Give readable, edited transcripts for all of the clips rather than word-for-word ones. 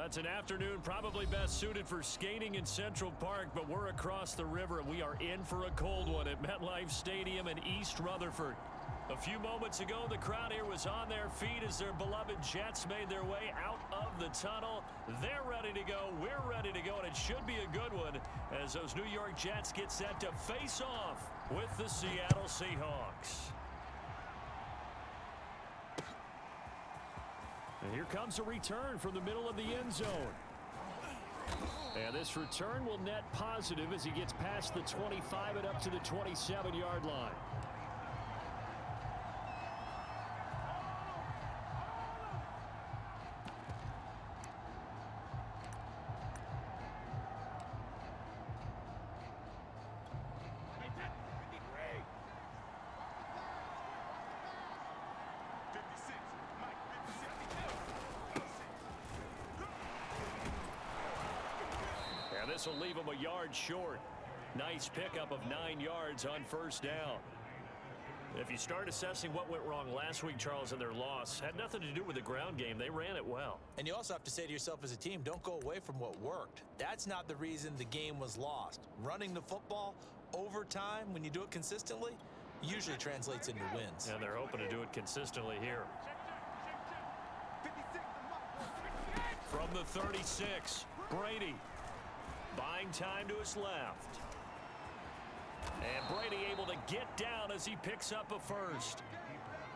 It's an afternoon probably best suited for skating in Central Park, but we're across the river and we are in for a cold one at MetLife Stadium in East Rutherford. A few moments ago, the crowd here was on their feet as their beloved Jets made their way out of the tunnel. They're ready to go. We're ready to go, and it should be a good one as those New York Jets get set to face off with the Seattle Seahawks. And here comes a return from the middle of the end zone. And this return will net positive as he gets past the 25 and up to the 27-yard line. And this will leave him a yard short. Nice pickup of 9 yards on first down. If you start assessing what went wrong last week, Charles, in their loss, had nothing to do with the ground game. They ran it well. And you also have to say to yourself as a team, don't go away from what worked. That's not the reason the game was lost. Running the football over time, when you do it consistently, usually translates into wins. And they're hoping to do it consistently here. From the 36, Brady. Buying time to his left. And Brady able to get down as he picks up a first.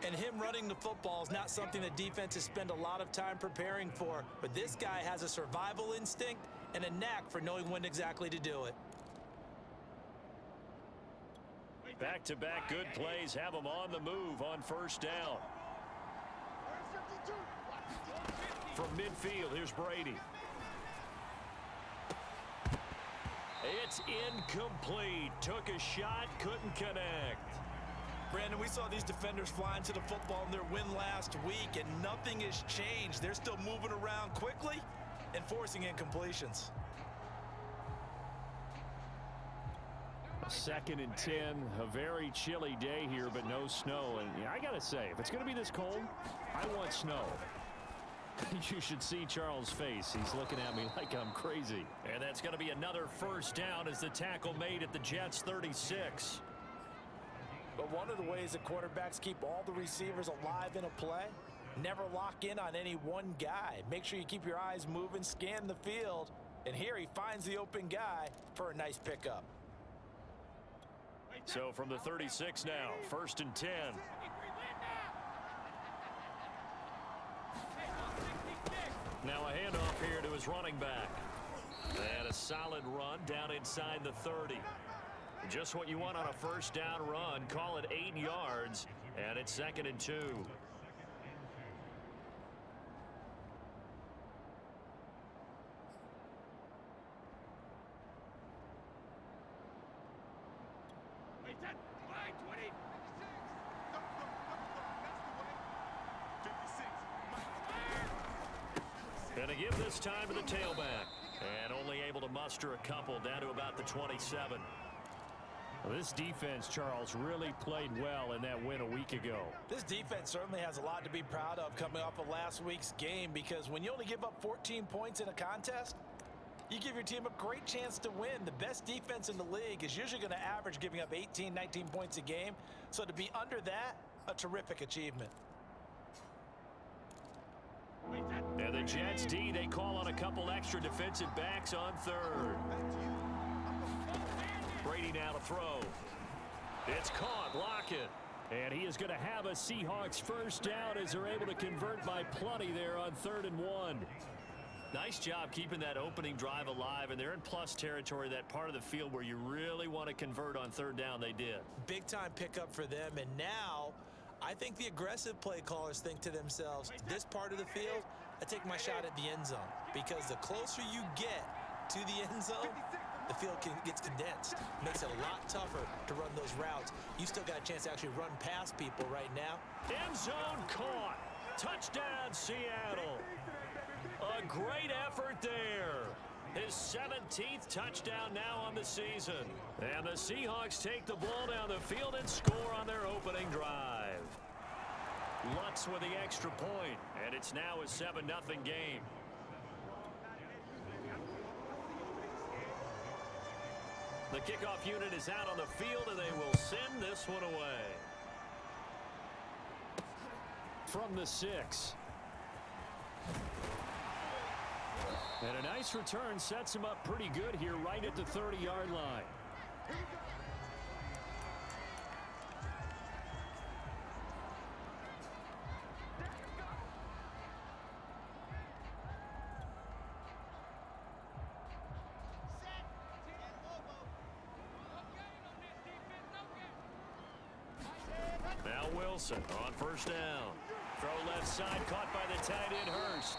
And him running the football is not something that defenses spend a lot of time preparing for. But this guy has a survival instinct and a knack for knowing when exactly to do it. Back-to-back good plays have him on the move on first down. From midfield, here's Brady. It's incomplete. Took a shot, couldn't connect. Brandon, we saw these defenders flying to the football in their win last week, and nothing has changed. They're still moving around quickly and forcing incompletions. 2nd and 10, a very chilly day here, but no snow. And I got to say, if it's going to be this cold, I want snow. You should see Charles' face. He's looking at me like I'm crazy. And that's going to be another first down as the tackle made at the Jets' 36. But one of the ways that quarterbacks keep all the receivers alive in a play, never lock in on any one guy. Make sure you keep your eyes moving, scan the field. And here he finds the open guy for a nice pickup. So from the 36 now, 1st and 10. Now a handoff here to his running back. And a solid run down inside the 30. Just what you want on a first down run. Call it 8 yards, and it's 2nd and 2. And to give this time to the tailback. And only able to muster a couple down to about the 27. Well, this defense, Charles, really played well in that win a week ago. This defense certainly has a lot to be proud of coming off of last week's game, because when you only give up 14 points in a contest, you give your team a great chance to win. The best defense in the league is usually going to average giving up 18, 19 points a game. So to be under that, a terrific achievement. And the Jets D, they call on a couple extra defensive backs on 3rd. Brady now to throw. It's caught. Lockett. And he is going to have a Seahawks first down as they're able to convert by plenty there on 3rd and 1. Nice job keeping that opening drive alive, and they're in plus territory, that part of the field where you really want to convert on 3rd down. They did. Big time pickup for them, and now I think the aggressive play callers think to themselves, this part of the field, I take my shot at the end zone, because the closer you get to the end zone, the field gets condensed. Makes it a lot tougher to run those routes. You still got a chance to actually run past people right now. End zone caught. Touchdown, Seattle. A great effort there. His 17th touchdown now on the season. And the Seahawks take the ball down the field and score on their opening drive. Lutz with the extra point, and it's now a 7-0 game. The kickoff unit is out on the field, and they will send this one away. From the 6. And a nice return sets him up pretty good here right at the 30-yard line. Now Wilson on first down. Throw left side, caught by the tight end Hurst.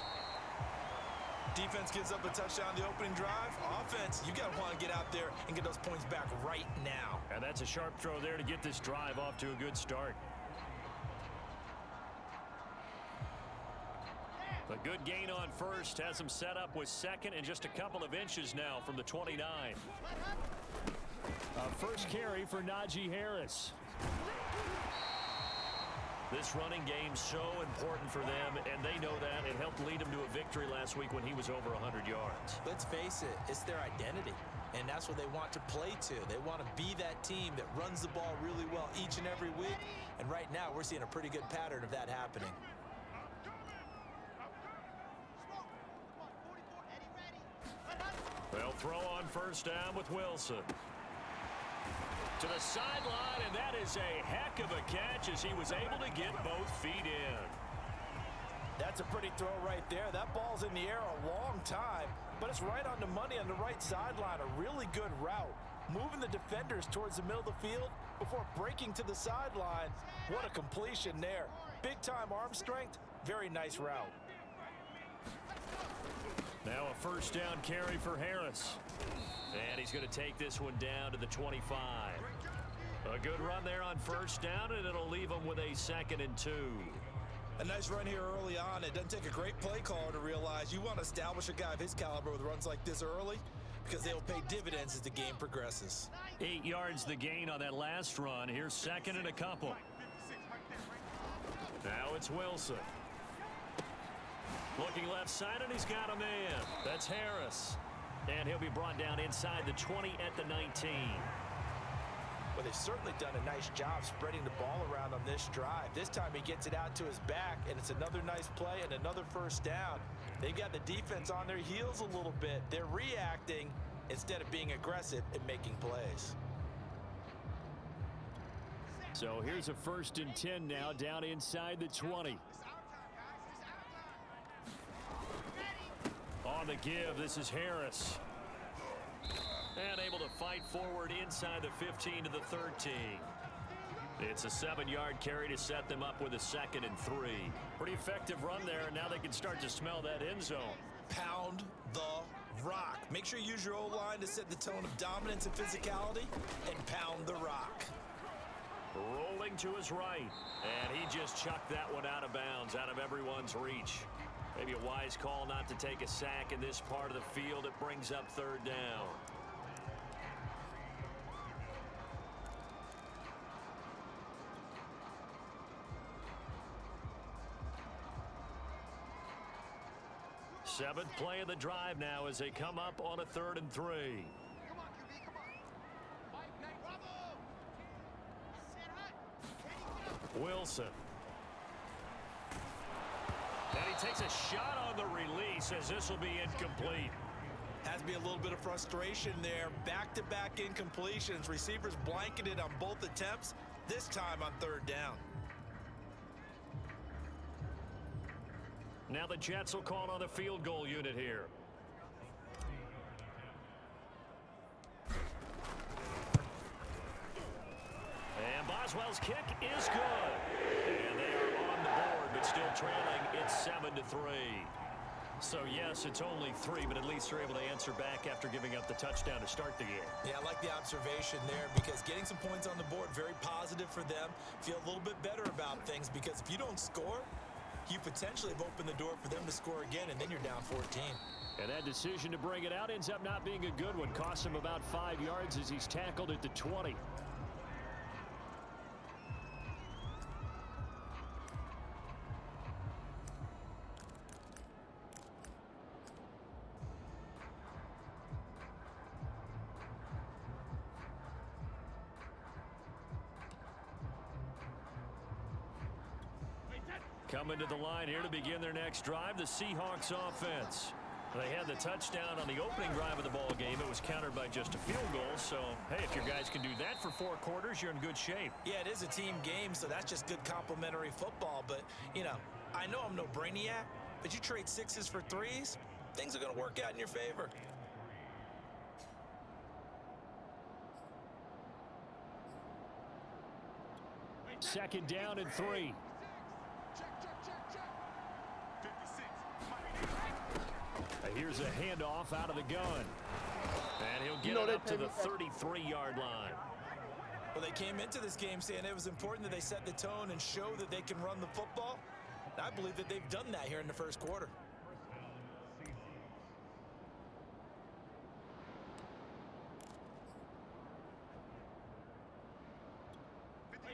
Defense gives up a touchdown the opening drive. Offense, you got to want to get out there and get those points back right now. And that's a sharp throw there to get this drive off to a good start. A good gain on first has him set up with second and just a couple of inches now from the 29. First carry for Najee Harris. This running game's so important for them, and they know that. It helped lead them to a victory last week when he was over 100 yards. Let's face it, it's their identity, and that's what they want to play to. They want to be that team that runs the ball really well each and every week, and right now we're seeing a pretty good pattern of that happening. They'll throw on first down with Wilson. To the sideline, and that is a heck of a catch as he was able to get both feet in. That's a pretty throw right there. That ball's in the air a long time, but it's right on the money on the right sideline. A really good route. Moving the defenders towards the middle of the field before breaking to the sideline. What a completion there. Big-time arm strength. Very nice route. Now a first down carry for Harris. And he's going to take this one down to the 25. A good run there on first down, and it'll leave him with a 2nd and 2. A nice run here early on. It doesn't take a great play caller to realize you want to establish a guy of his caliber with runs like this early because they'll pay dividends as the game progresses. 8 yards the gain on that last run. Here's 2nd and a couple. Now it's Wilson. Looking left side, and he's got a man. That's Harris. And he'll be brought down inside the 20 at the 19. Well, they've certainly done a nice job spreading the ball around on this drive. This time he gets it out to his back, and it's another nice play and another first down. They've got the defense on their heels a little bit. They're reacting instead of being aggressive and making plays. So here's a 1st and 10 now down inside the 20. On the give, this is Harris. And able to fight forward inside the 15 to the 13. It's a 7-yard carry to set them up with a 2nd and 3. Pretty effective run there, and now they can start to smell that end zone. Pound the rock. Make sure you use your O-line to set the tone of dominance and physicality, and pound the rock. Rolling to his right, and he just chucked that one out of bounds, out of everyone's reach. Maybe a wise call not to take a sack in this part of the field. It brings up 3rd down. Seventh play of the drive now as they come up on a 3rd and 3. Wilson. And he takes a shot on the release as this will be incomplete. Has to be a little bit of frustration there. Back-to-back incompletions. Receivers blanketed on both attempts, this time on 3rd down. Now the Jets will call on the field goal unit here. And Boswell's kick is good. And they are on the board, but still trailing. It's 7-3. So, yes, it's only 3, but at least they're able to answer back after giving up the touchdown to start the game. Yeah, I like the observation there because getting some points on the board, very positive for them. Feel a little bit better about things because if you don't score, you potentially have opened the door for them to score again, and then you're down 14. And that decision to bring it out ends up not being a good one. Costs him about 5 yards as he's tackled at the 20. Coming to the line here to begin their next drive, the Seahawks offense. They had the touchdown on the opening drive of the ball game. It was countered by just a field goal. So, hey, if your guys can do that for 4 quarters, you're in good shape. Yeah, it is a team game, so that's just good complementary football. But, you know, I know I'm no brainiac, but you trade 6s for 3s, things are going to work out in your favor. Second down and 3. Here's a handoff out of the gun. And he'll get it up to the 33-yard line. Well, they came into this game saying it was important that they set the tone and show that they can run the football. And I believe that they've done that here in the first quarter.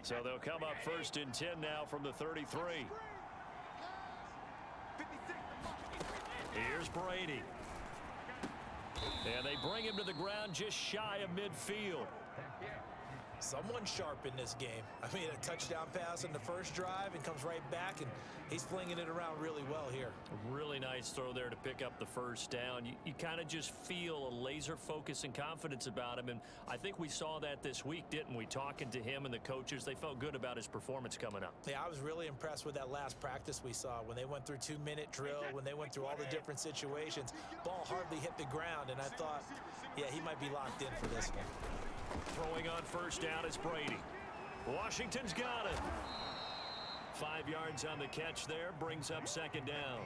So they'll come up 1st and 10 now from the 33. Here's Brady. And they bring him to the ground just shy of midfield. Someone sharp in this game. I mean, a touchdown pass in the first drive and comes right back, and he's flinging it around really well here. Really nice throw there to pick up the first down. You kind of just feel a laser focus and confidence about him, and I think we saw that this week, didn't we? Talking to him and the coaches, they felt good about his performance coming up. Yeah, I was really impressed with that last practice we saw when they went through 2-minute drill, when they went through all the different situations. Ball hardly hit the ground, and I thought, yeah, he might be locked in for this one. Throwing on first down is Brady. Washington's got it. 5 yards on the catch there, brings up second down.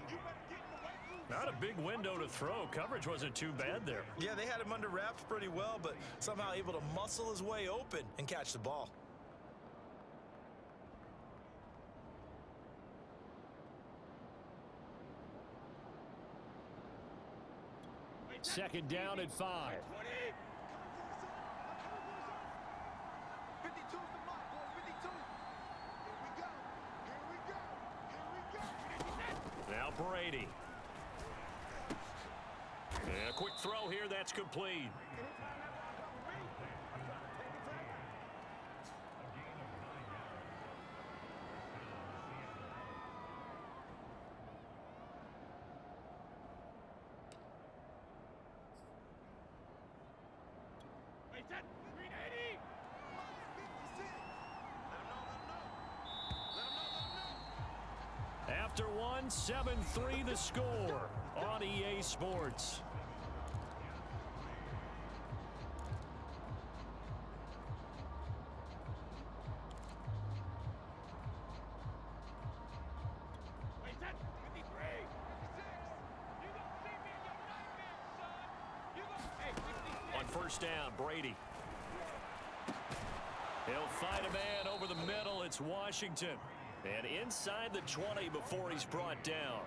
Not a big window to throw. Coverage wasn't too bad there. Yeah, they had him under wraps pretty well, but somehow able to muscle his way open and catch the ball. Second down and 5. Now Brady. And a quick throw here, that's complete. After one, 7-3 the score on EA Sports. On first down, Brady. He'll fight a man over the middle. It's Washington. And inside the 20 before he's brought down.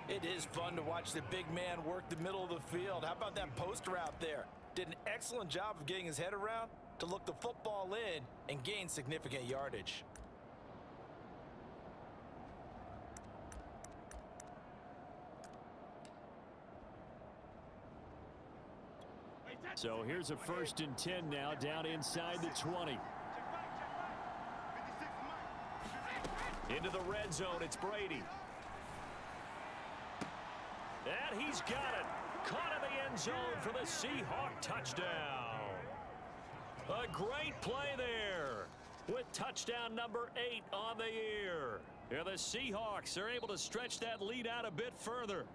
It is fun to watch the big man work the middle of the field. How about that post route there? Did an excellent job of getting his head around to look the football in and gain significant yardage. So here's a 1st and 10 now, down inside the 20. Into the red zone, it's Brady. And he's got it. Caught in the end zone for the Seahawk touchdown. A great play there with touchdown number 8 on the year. And the Seahawks are able to stretch that lead out a bit further.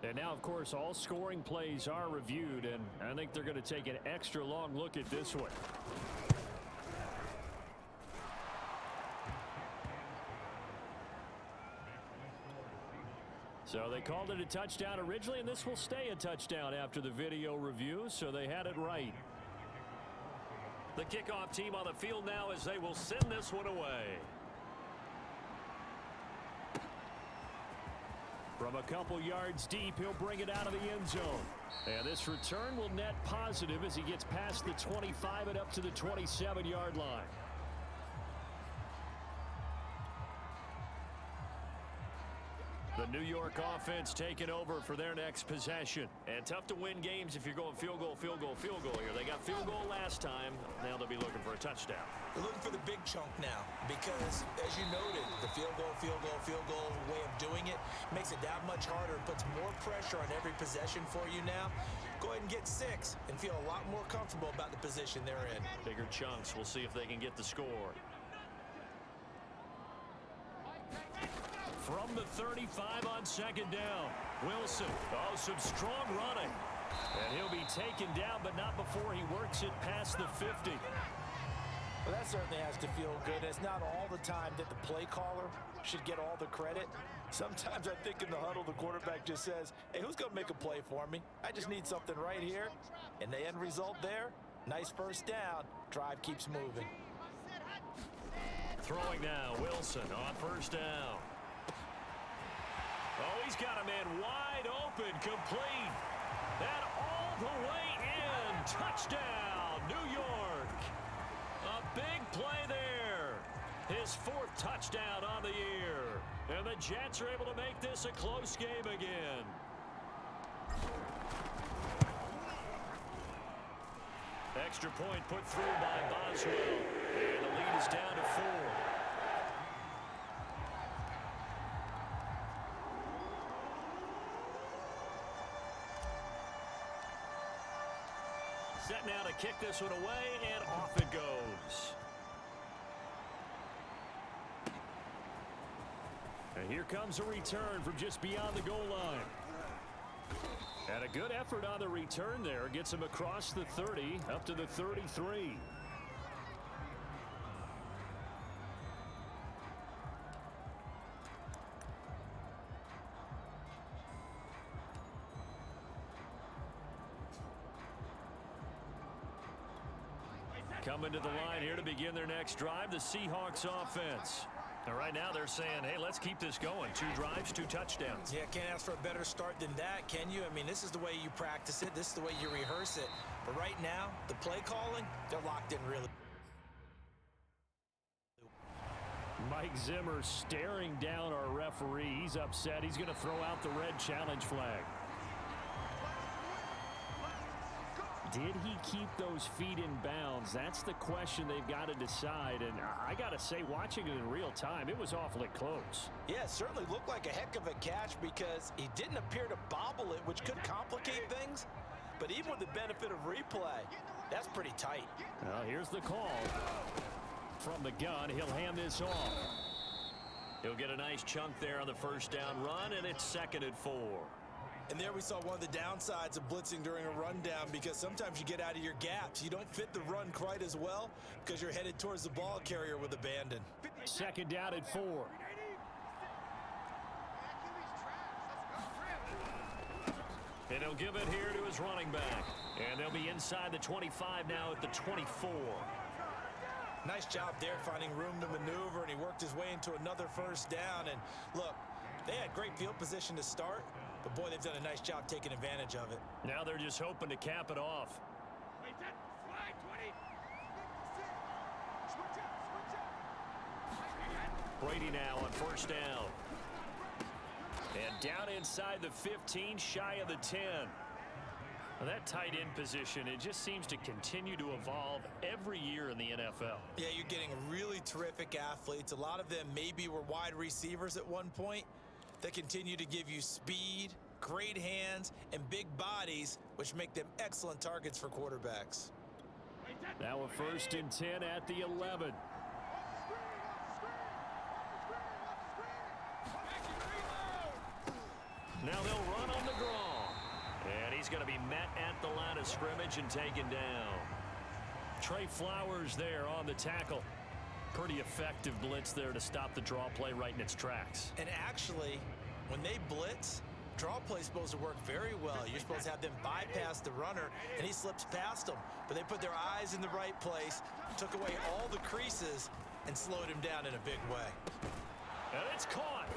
And now, of course, all scoring plays are reviewed, and I think they're going to take an extra long look at this one. So they called it a touchdown originally, and this will stay a touchdown after the video review, so they had it right. The kickoff team on the field now as they will send this one away. From a couple yards deep, he'll bring it out of the end zone. And this return will net positive as he gets past the 25 and up to the 27-yard line. The New York offense taking over for their next possession. And tough to win games if you're going field goal, field goal, field goal here. They got field goal last time. Now they'll be looking for a touchdown. They're looking for the big chunk now because, as you noted, the field goal way of doing it makes it that much harder. It puts more pressure on every possession for you now. Go ahead and get 6 and feel a lot more comfortable about the position they're in. Bigger chunks. We'll see if they can get the score. From the 35 on second down, Wilson. Oh, some strong running. And he'll be taken down, but not before he works it past the 50. Well, that certainly has to feel good. It's not all the time that the play caller should get all the credit. Sometimes I think in the huddle, the quarterback just says, hey, who's going to make a play for me? I just need something right here. And the end result there, nice first down. Drive keeps moving. Throwing now, Wilson on first down. Oh, he's got a man wide open, complete. And all the way in. Touchdown, New York. A big play there. His 4th touchdown on the year. And the Jets are able to make this a close game again. Extra point put through by Boswell. And the lead is down to 4. Set now to kick this one away, and off it goes. And here comes a return from just beyond the goal line. And a good effort on the return there. Gets him across the 30, up to the 33. Coming to the line here to begin their next drive, the Seahawks offense. And right now they're saying, hey, let's keep this going. 2 drives, 2 touchdowns. Yeah, can't ask for a better start than that, can you? I mean, this is the way you practice it. This is the way you rehearse it. But right now, the play calling, they're locked in really. Mike Zimmer staring down our referee. He's upset. He's going to throw out the red challenge flag. Did he keep those feet in bounds? That's the question they've got to decide. And I got to say, watching it in real time, it was awfully close. Yeah, it certainly looked like a heck of a catch because he didn't appear to bobble it, which could complicate things. But even with the benefit of replay, that's pretty tight. Well, here's the call. From the gun, he'll hand this off. He'll get a nice chunk there on the first down run, and it's 2nd and 4. And there we saw one of the downsides of blitzing during a rundown because sometimes you get out of your gaps. You don't fit the run quite as well because you're headed towards the ball carrier with abandon. 2nd down at 4. And he'll give it here to his running back. And they'll be inside the 25 now at the 24. Nice job there finding room to maneuver, and he worked his way into another first down. And look, they had great field position to start. But, boy, they've done a nice job taking advantage of it. Now they're just hoping to cap it off. Brady now on first down. And down inside the 15, shy of the 10. Well, that tight end position, it just seems to continue to evolve every year in the NFL. Yeah, you're getting really terrific athletes. A lot of them maybe were wide receivers at one point. That continue to give you speed, great hands, and big bodies, which make them excellent targets for quarterbacks. Now a 1st and 10 at the 11. Now they'll run on the draw. And he's going to be met at the line of scrimmage and taken down. Trey Flowers there on the tackle. Pretty effective blitz there to stop the draw play right in its tracks. And actually, when they blitz, draw play is supposed to work very well. You're supposed to have them bypass the runner, and he slips past them. But they put their eyes in the right place, took away all the creases, and slowed him down in a big way. And it's caught.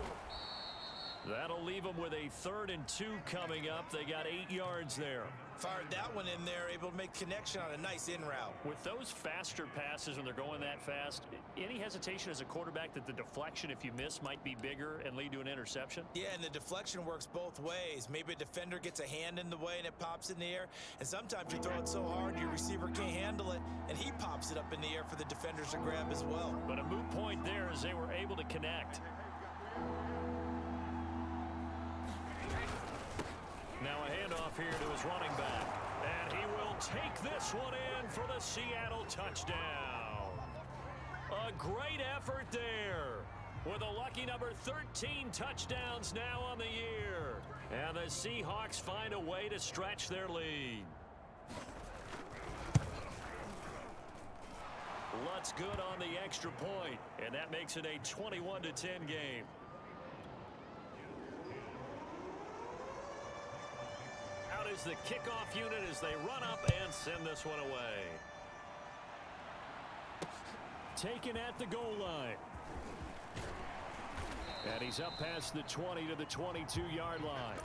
That'll leave them with a 3rd and 2 coming up. They got 8 yards there. Fired that one in there, able to make connection on a nice in route. With those faster passes when they're going that fast, any hesitation as a quarterback that the deflection, if you miss, might be bigger and lead to an interception? Yeah, and the deflection works both ways. Maybe a defender gets a hand in the way and it pops in the air, and sometimes you throw it so hard your receiver can't handle it, and he pops it up in the air for the defenders to grab as well. But a moot point there as they were able to connect. Now a handoff here to his running back. And he will take this one in for the Seattle touchdown. A great effort there. With a lucky number 13 touchdowns now on the year. And the Seahawks find a way to stretch their lead. Lutz good on the extra point. And that makes it a 21-10 game. Is the kickoff unit as they run up and send this one away. Taken at the goal line. And he's up past the 20 to the 22-yard line.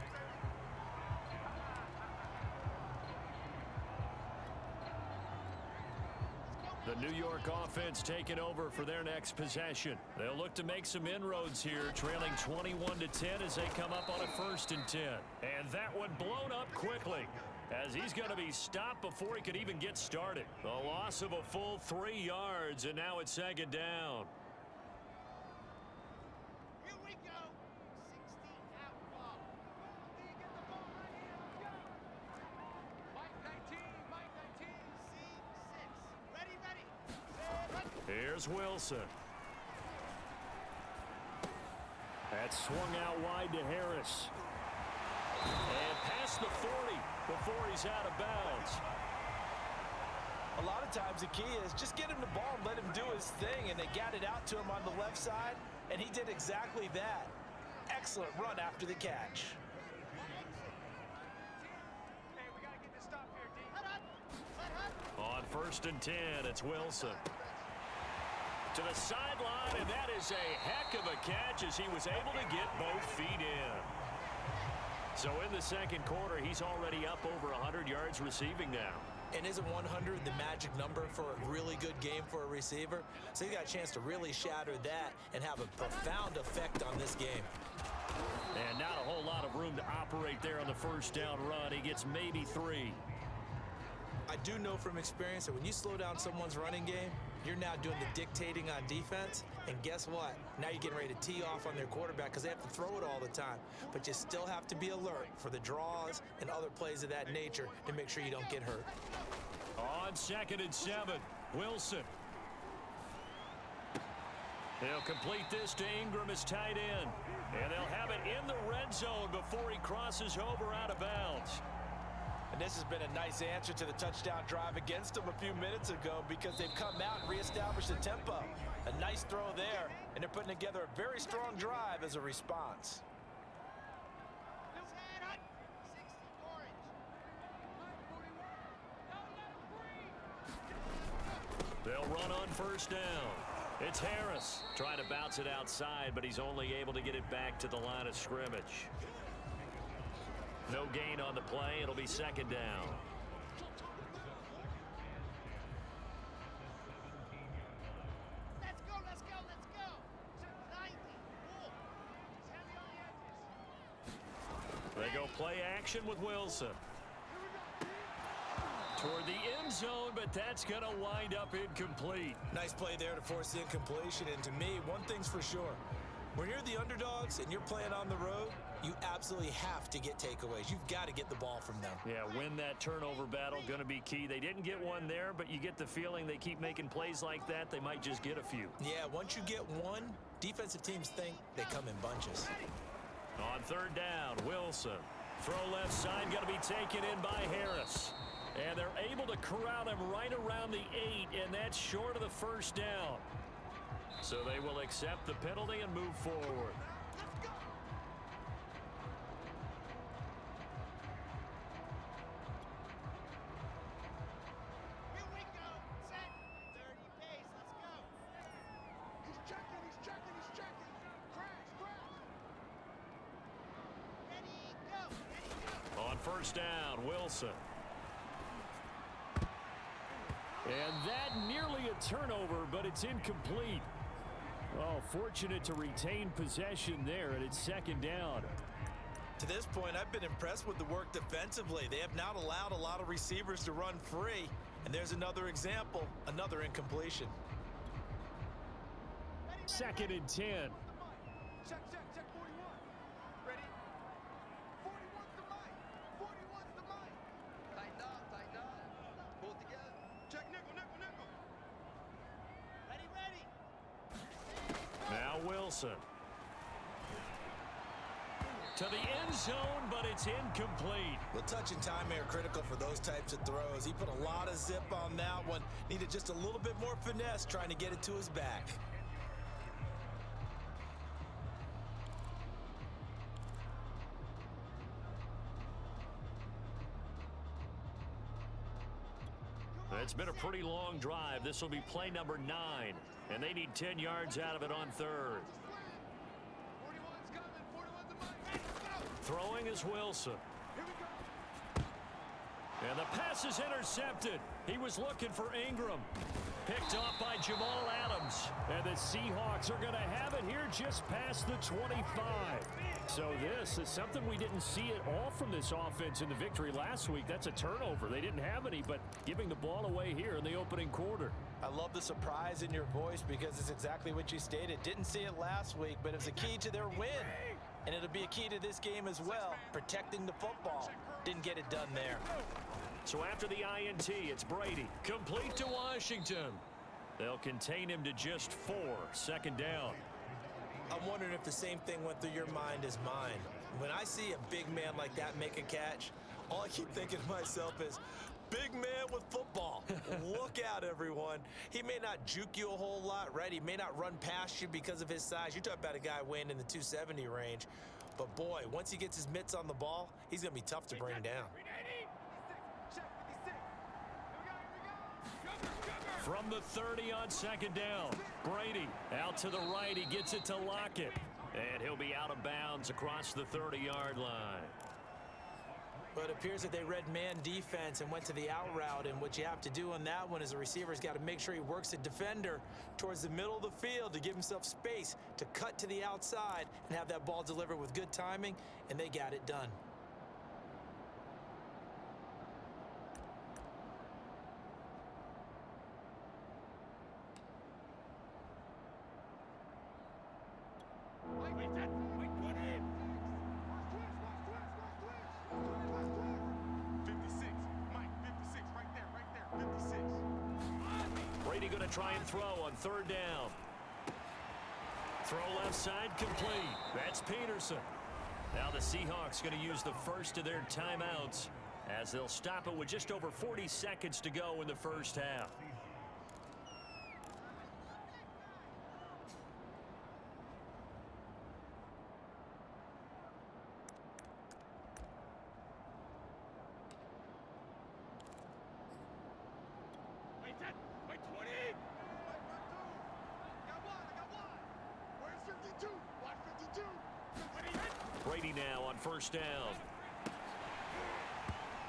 The New York offense taking over for their next possession. They'll look to make some inroads here, trailing 21-10 as they come up on a 1st and 10. And that one blown up quickly as he's going to be stopped before he could even get started. A loss of a full 3 yards, and now it's 2nd down. Here we go. 16 out ball. Get the ball right here. Go. Mike 19, Mike 19. C6. Ready, ready. Here's Wilson. That's swung out wide to Harris. And past the 40 before he's out of bounds. A lot of times the key is just get him the ball and let him do his thing, and they got it out to him on the left side, and he did exactly that. Excellent run after the catch. Hey, we gotta get this stop here, D. On 1st and 10, it's Wilson. To the sideline, and that is a heck of a catch as he was able to get both feet in. So in the 2nd quarter, he's already up over 100 yards receiving now. And isn't 100 the magic number for a really good game for a receiver? So he got a chance to really shatter that and have a profound effect on this game. And not a whole lot of room to operate there on the 1st down run. He gets maybe 3. I do know from experience that when you slow down someone's running game, you're now doing the dictating on defense. And guess what? Now you're getting ready to tee off on their quarterback because they have to throw it all the time. But you still have to be alert for the draws and other plays of that nature to make sure you don't get hurt. On 2nd and 7, Wilson. They'll complete this to Ingram as tight end. And they'll have it in the red zone before he crosses over out of bounds. And this has been a nice answer to the touchdown drive against them a few minutes ago because they've come out and reestablished the tempo. A nice throw there, and they're putting together a very strong drive as a response. They'll run on 1st down. It's Harris trying to bounce it outside, but he's only able to get it back to the line of scrimmage. No gain on the play. It'll be 2nd down. Let's go, let's go, let's go. 90. Cool. He's heavy on the edges. They go play action with Wilson. Toward the end zone, but that's going to wind up incomplete. Nice play there to force the incompletion. And to me, one thing's for sure. When you're the underdogs and you're playing on the road, you absolutely have to get takeaways. You've got to get the ball from them. Yeah, win that turnover battle, going to be key. They didn't get one there, but you get the feeling they keep making plays like that, they might just get a few. Yeah, once you get one, defensive teams think they come in bunches. On 3rd down, Wilson. Throw left side, going to be taken in by Harris. And they're able to corral him right around the 8, and that's short of the 1st down. So they will accept the penalty and move forward. Here we go. Set. 30 pace. Let's go. He's checking, he's checking, he's checking. Crash, crash. Ready, go. Ready, go. On 1st down, Wilson. And that nearly a turnover, but it's incomplete. Oh, fortunate to retain possession there, and it's second down. To this point, I've been impressed with the work defensively. They have not allowed a lot of receivers to run free. And there's another example, another incompletion. Second and 10. Check, 41. Ready? 41's the mic. 41's the mic. Tighten up. Pull it together. Check nickel. Ready. Now Wilson. To the end zone, but it's incomplete. Well, touch and timing are critical for those types of throws. He put a lot of zip on that one. Needed just a little bit more finesse trying to get it to his back. It's been a pretty long drive. This will be play number 9, and they need 10 yards out of it on third. 41's coming. 41's the mic. Ready, go. Throwing is Wilson. Here we go. And the pass is intercepted. He was looking for Ingram. Picked off by Jamal Adams. And the Seahawks are going to have it here just past the 25. So this is something we didn't see at all from this offense in the victory last week. That's a turnover. They didn't have any, but giving the ball away here in the opening quarter. I love the surprise in your voice because it's exactly what you stated. Didn't see it last week, but it's a key to their win. And it'll be a key to this game as well, protecting the football. Didn't get it done there. So after the INT, it's Brady. Complete to Washington. They'll contain him to just 4. Second down. I'm wondering if the same thing went through your mind as mine. When I see a big man like that make a catch, all I keep thinking to myself is, big man with football. Look out, everyone. He may not juke you a whole lot, right? He may not run past you because of his size. You're talking about a guy weighing in the 270 range. But, boy, once he gets his mitts on the ball, he's going to be tough to bring down. From the 30 on second down, Brady out to the right. He gets it to Lockett. And he'll be out of bounds across the 30-yard line. But it appears that they read man defense and went to the out route. And what you have to do on that one is the receiver's got to make sure he works the defender towards the middle of the field to give himself space to cut to the outside and have that ball delivered with good timing, and they got it done. Brady going to try and throw on third down. Throw left side complete. That's Peterson. Now the Seahawks going to use the first of their timeouts as they'll stop it with just over 40 seconds to go in the first half. Brady now on first down.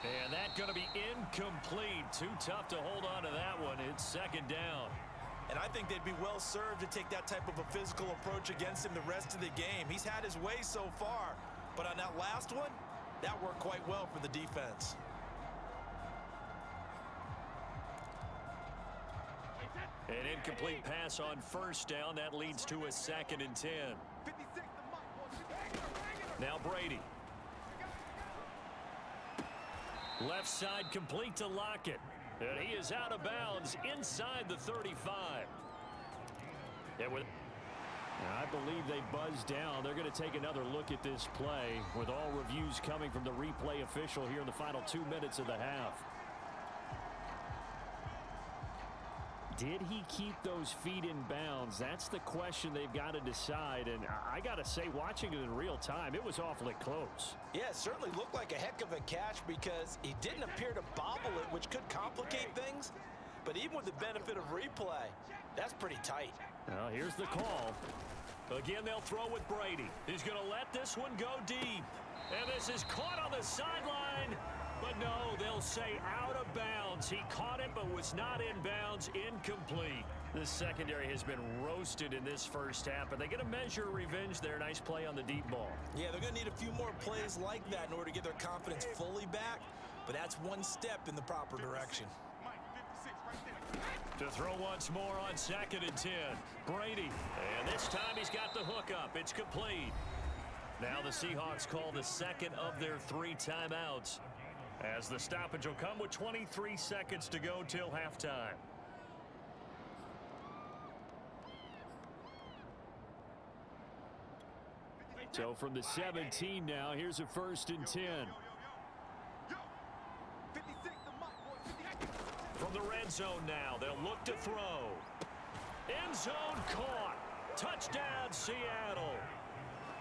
And that's going to be incomplete. Too tough to hold on to that one. It's second down. And I think they'd be well served to take that type of a physical approach against him the rest of the game. He's had his way so far. But on that last one, that worked quite well for the defense. An incomplete pass on first down. That leads to a second and 10. Now Brady. Left side complete to Lockett. And he is out of bounds inside the 35. And I believe they buzzed down. They're going to take another look at this play with all reviews coming from the replay official here in the final 2 minutes of the half. Did he keep those feet in bounds? That's the question they've got to decide. And I got to say, watching it in real time, it was awfully close. Yeah, it certainly looked like a heck of a catch because he didn't appear to bobble it, which could complicate things. But even with the benefit of replay, that's pretty tight. Well, here's the call. Again, they'll throw with Brady. He's going to let this one go deep. And this is caught on the sideline. But no, they'll say out of bounds. He caught it but was not in bounds. Incomplete. This secondary has been roasted in this first half, but they get a measure of revenge there. Nice play on the deep ball. Yeah, they're going to need a few more plays like that in order to get their confidence fully back, but that's one step in the proper direction. To throw once more on 2nd and 10. Brady. And this time he's got the hook up. It's complete. Now the Seahawks call the second of their 3 timeouts, as the stoppage will come with 23 seconds to go till halftime. So from the 17 now, here's a 1st and 10. From the red zone now, they'll look to throw. End zone caught. Touchdown, Seattle.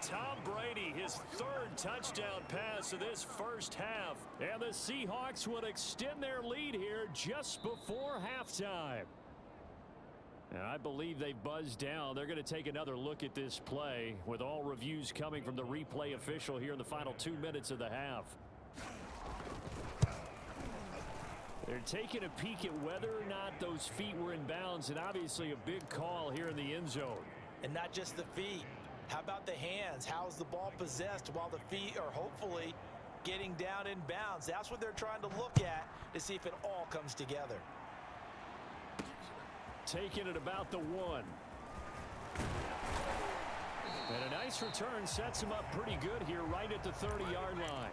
Tom Brady, his 3rd touchdown pass of this first half. And the Seahawks would extend their lead here just before halftime. And I believe they buzzed down. They're going to take another look at this play, with all reviews coming from the replay official here in the final 2 minutes of the half. They're taking a peek at whether or not those feet were in bounds, and obviously a big call here in the end zone. And not just the feet. How about the hands? How's the ball possessed while the feet are hopefully getting down in bounds? That's what they're trying to look at to see if it all comes together. Taking it about the 1. And a nice return sets him up pretty good here right at the 30-yard line.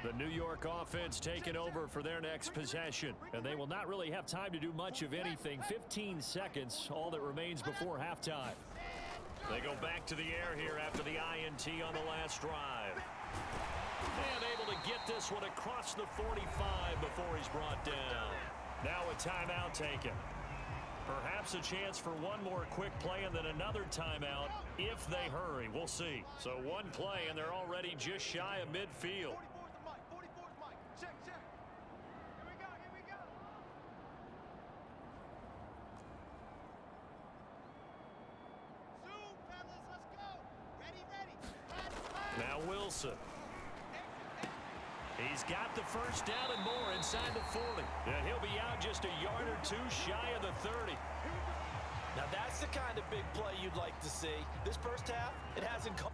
The New York offense taking over for their next possession. And they will not really have time to do much of anything. 15 seconds, all that remains before halftime. They go back to the air here after the INT on the last drive. And able to get this one across the 45 before he's brought down. Now a timeout taken. Perhaps a chance for one more quick play and then another timeout if they hurry. We'll see. So one play and they're already just shy of midfield. Now Wilson. He's got the first down and more inside the 40. And he'll be out just a yard or 2 shy of the 30. Now that's the kind of big play you'd like to see. This first half, it hasn't come.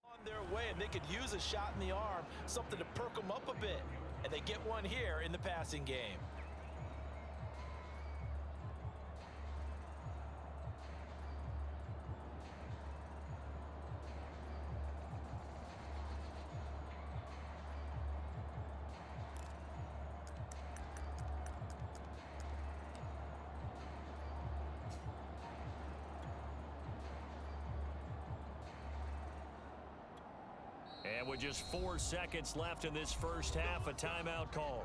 On their way, and they could use a shot in the arm, something to perk them up a bit. And they get one here in the passing game. And with just 4 seconds left in this first half, a timeout call.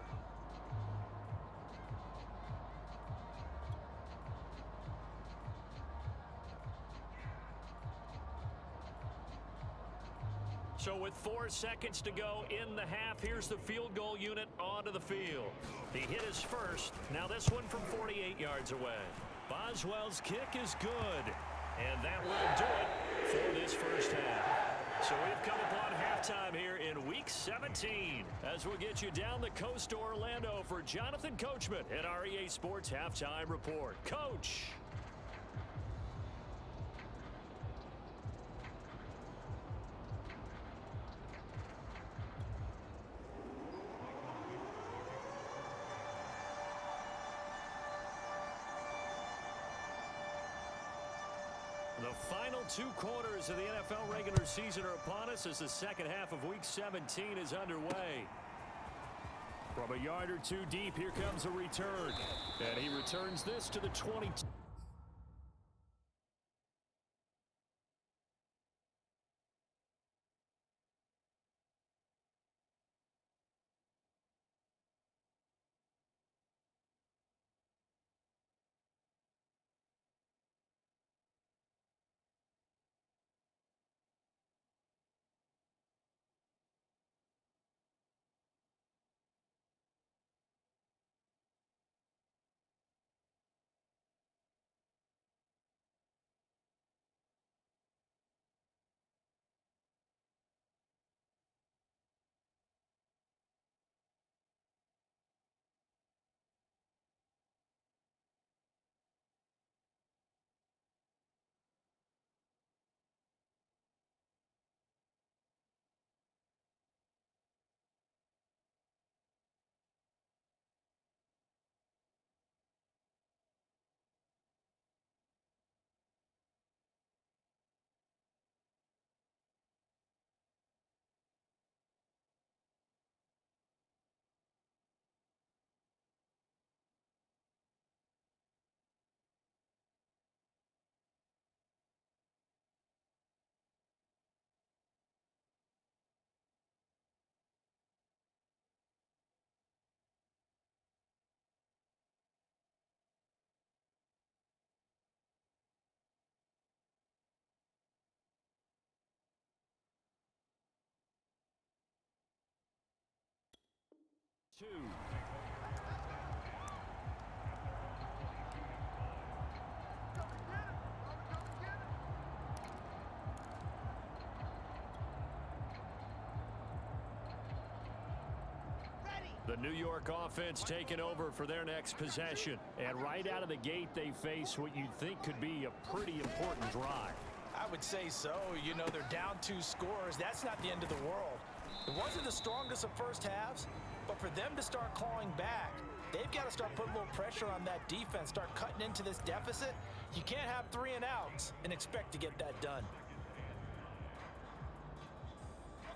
So with 4 seconds to go in the half, here's the field goal unit onto the field. He hit his first. Now this one from 48 yards away. Boswell's kick is good. And that will do it for this first half. So we've come upon halftime here in Week 17 as we'll get you down the coast to Orlando for Jonathan Coachman at our EA Sports Halftime Report. Coach. The final 2 quarters of the NFL regular season are upon us as the second half of Week 17 is underway. From a yard or 2 deep, here comes a return. And he returns this to the 22. 2. The New York offense taking over for their next possession. And right out of the gate, they face what you'd think could be a pretty important drive. I would say so. You know, they're down 2 scores. That's not the end of the world. It wasn't the strongest of first halves, but for them to start clawing back, they've got to start putting a little pressure on that defense, start cutting into this deficit. You can't have 3 and outs and expect to get that done.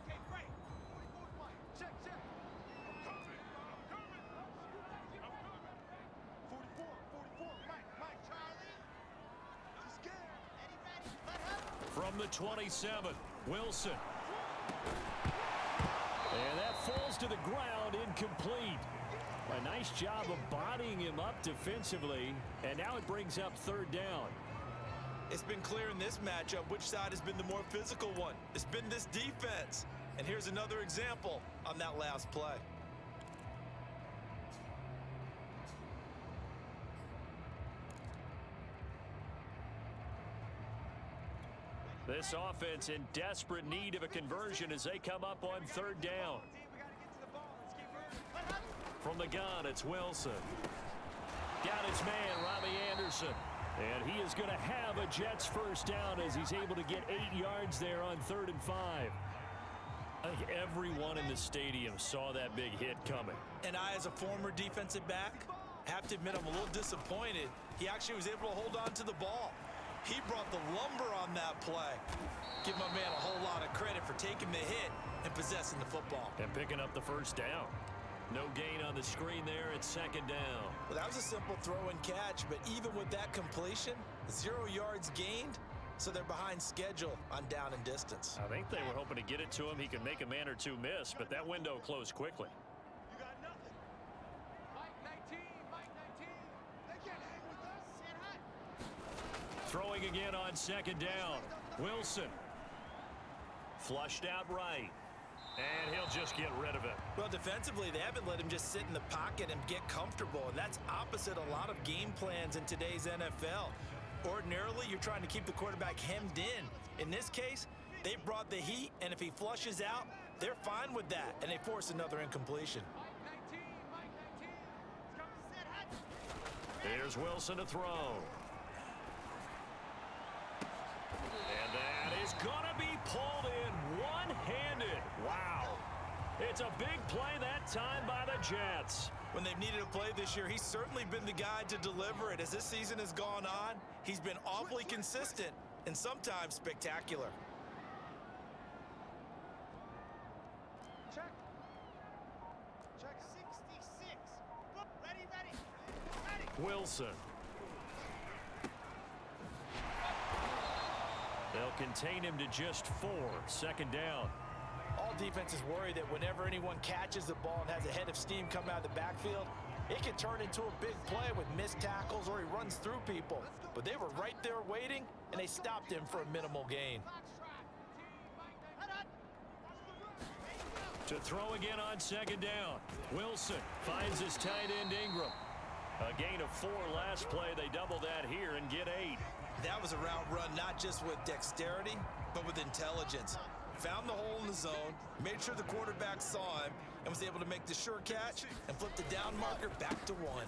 Okay, great. 44 Mike. Check. I'm coming. 44, Mike. Charlie. He's scared. Ready. Let him. From the 27, Wilson. And that falls to the ground, incomplete. A nice job of bodying him up defensively, and now it brings up 3rd down. It's been clear in this matchup which side has been the more physical one. It's been this defense. And here's another example on that last play. This offense in desperate need of a conversion as they come up on 3rd down. From the gun, it's Wilson. Got his man, Robbie Anderson. And he is going to have a Jets 1st down as he's able to get 8 yards there on 3rd and 5. I think everyone in the stadium saw that big hit coming. And I, as a former defensive back, have to admit I'm a little disappointed. He actually was able to hold on to the ball. He brought the lumber on that play. Give my man a whole lot of credit for taking the hit and possessing the football. And picking up the 1st down. No gain on the screen there at 2nd down. Well, that was a simple throw and catch, but even with that completion, 0 yards gained, so they're behind schedule on down and distance. I think they were hoping to get it to him. He could make a man or 2 miss, but that window closed quickly. You got nothing. Mike 19. They can't hang with us. Sit hot. Throwing again on 2nd down. Wilson. Flushed out right. And he'll just get rid of it. Well, defensively, they haven't let him just sit in the pocket and get comfortable, and that's opposite a lot of game plans in today's NFL. Ordinarily, you're trying to keep the quarterback hemmed in. In this case, they brought the heat, and if he flushes out, they're fine with that, and they force another incompletion. Mike 19. Sit hot. Here's Wilson to throw. And that is going to be pulled in one-handed. Wow. It's a big play that time by the Jets. When they've needed a play this year, he's certainly been the guy to deliver it. As this season has gone on, he's been awfully consistent and sometimes spectacular. Check. 66. Ready. Wilson. They'll contain him to just 4. 2nd down. All defenses worry that whenever anyone catches the ball and has a head of steam come out of the backfield, it can turn into a big play with missed tackles or he runs through people. But they were right there waiting, and they stopped him for a minimal gain. To throw again on 2nd down. Wilson finds his tight end Ingram. A gain of 4 last play. They double that here and get 8. That was a route run not just with dexterity, but with intelligence. Found the hole in the zone, made sure the quarterback saw him, and was able to make the sure catch and flip the down marker back to 1.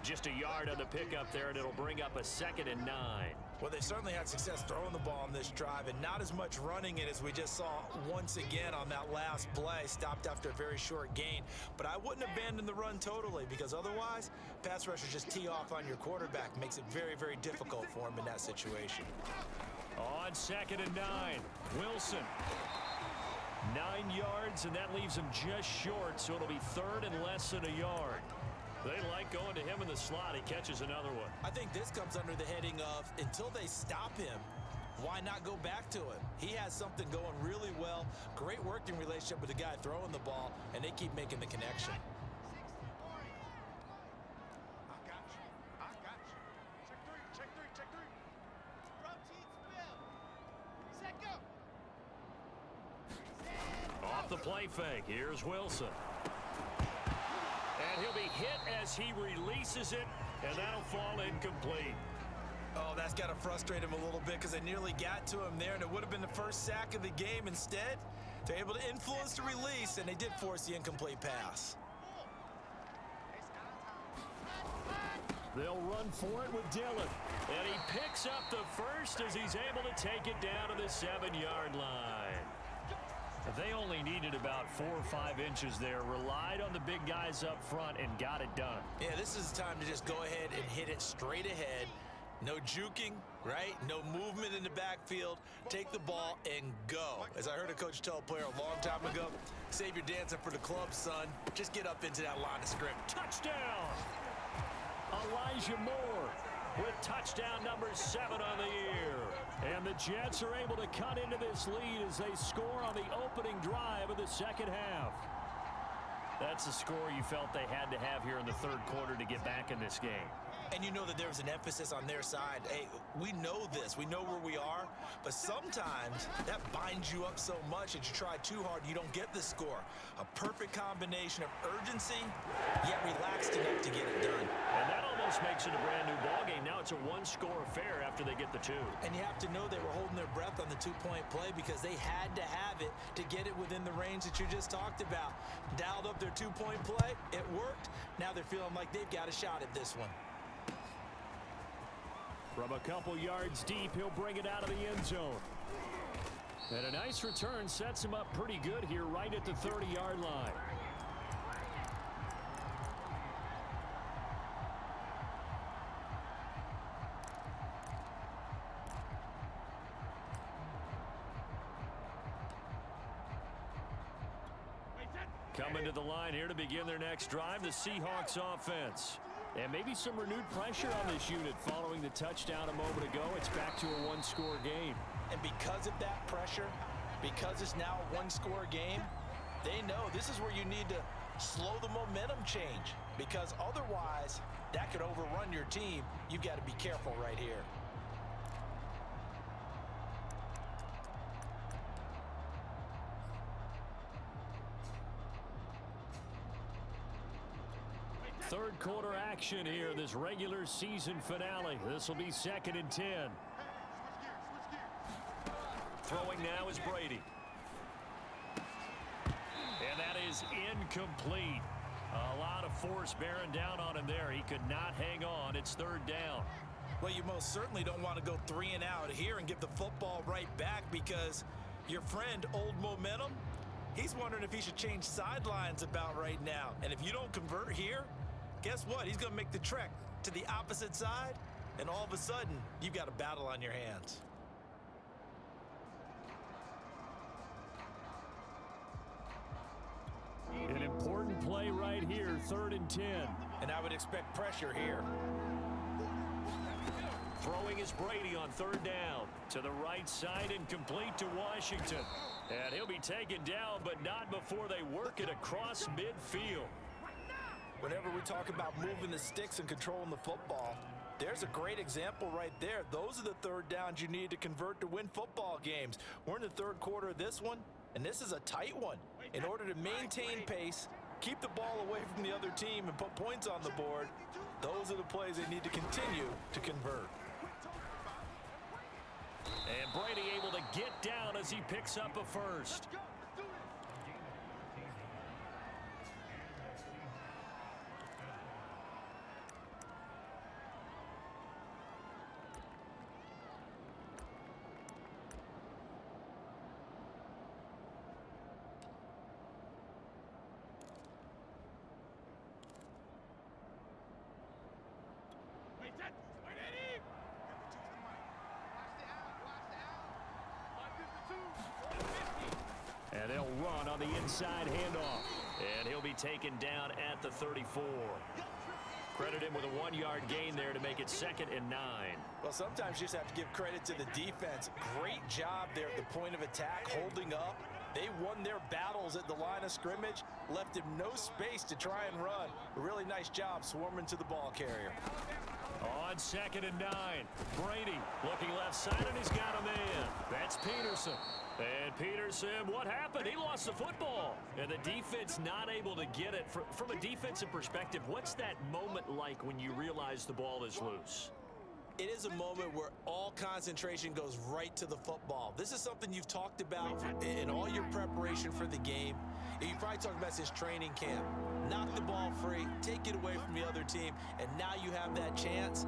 Just a yard on the pickup there, and it'll bring up a 2nd and 9. Well, they certainly had success throwing the ball on this drive, and not as much running it as we just saw once again on that last play. Stopped after a very short gain. But I wouldn't abandon the run totally, because otherwise, pass rushers just tee off on your quarterback. Makes it very, very difficult for him in that situation. On 2nd and 9, Wilson. 9 yards, and that leaves him just short, so it'll be 3rd and less than a yard. They like going to him in the slot. He catches another one. I think this comes under the heading of, until they stop him, why not go back to him? He has something going really well. Great working relationship with the guy throwing the ball, and they keep making the connection. I got you. Check three. Rotate spill. Set, go. Off the play fake. Here's Wilson. And he'll be hit as he releases it, and that'll fall incomplete. Oh, that's got to frustrate him a little bit because they nearly got to him there, and it would have been the first sack of the game. Instead, they're able to influence the release, and they did force the incomplete pass. They'll run for it with Dillon. And he picks up the first as he's able to take it down to the 7-yard line. They only needed about 4 or 5 inches there, relied on the big guys up front, and got it done. Yeah, this is the time to just go ahead and hit it straight ahead. No juking, right? No movement in the backfield. Take the ball and go. As I heard a coach tell a player a long time ago, save your dancing for the club, son. Just get up into that line of scrimmage. Touchdown! Elijah Moore with touchdown number 7 on the year. And the Jets are able to cut into this lead as they score on the opening drive of the second half. That's the score you felt they had to have here in the third quarter to get back in this game. And you know that there was an emphasis on their side. Hey, we know this. We know where we are. But sometimes that binds you up so much that you try too hard, you don't get the score. A perfect combination of urgency, yet relaxed enough to get it done. And that almost makes it a brand new ballgame. Now it's a one-score affair after they get the 2. And you have to know they were holding their breath on the 2-point play because they had to have it to get it within the range that you just talked about. Dialed up their 2-point play. It worked. Now they're feeling like they've got a shot at this one. From a couple yards deep, he'll bring it out of the end zone. And a nice return sets him up pretty good here right at the 30-yard line. Coming to the line here to begin their next drive, the Seahawks offense. And maybe some renewed pressure on this unit following the touchdown a moment ago. It's back to a one-score game. And because of that pressure, because it's now a one-score game, they know this is where you need to slow the momentum change. Because otherwise, that could overrun your team. You've got to be careful right here. Third quarter action here, this regular season finale. This will be 2nd and 10. Throwing now is Brady. And that is incomplete. A lot of force bearing down on him there. He could not hang on. It's 3rd down. Well, you most certainly don't want to go 3 and out here and give the football right back because your friend, Old Momentum, he's wondering if he should change sidelines about right now. And if you don't convert here, guess what? He's going to make the trek to the opposite side, and all of a sudden, you've got a battle on your hands. An important play right here, 3rd and 10. And I would expect pressure here. Throwing is Brady on 3rd down. To the right side and complete to Washington. And he'll be taken down, but not before they work it across midfield. Whenever we talk about moving the sticks and controlling the football, there's a great example right there. Those are the 3rd downs you need to convert to win football games. We're in the 3rd quarter of this one, and this is a tight one. In order to maintain pace, keep the ball away from the other team, and put points on the board, those are the plays they need to continue to convert. And Brady able to get down as he picks up a first. And they'll run on the inside handoff. And he'll be taken down at the 34. Credit him with a 1-yard gain there to make it 2nd and 9. Well, sometimes you just have to give credit to the defense. Great job there at the point of attack, holding up, They won their battles at the line of scrimmage, left him no space to try and run. A really nice job swarming to the ball carrier. On 2nd and 9, Brady looking left side, and he's got a man. That's Peterson. And Peterson, what happened? He lost the football. And the defense not able to get it. From a defensive perspective, what's that moment like when you realize the ball is loose? It is a moment where all concentration goes right to the football. This is something you've talked about in all your preparation for the game. You probably talked about since training camp. Knock the ball free, take it away from the other team, and now you have that chance.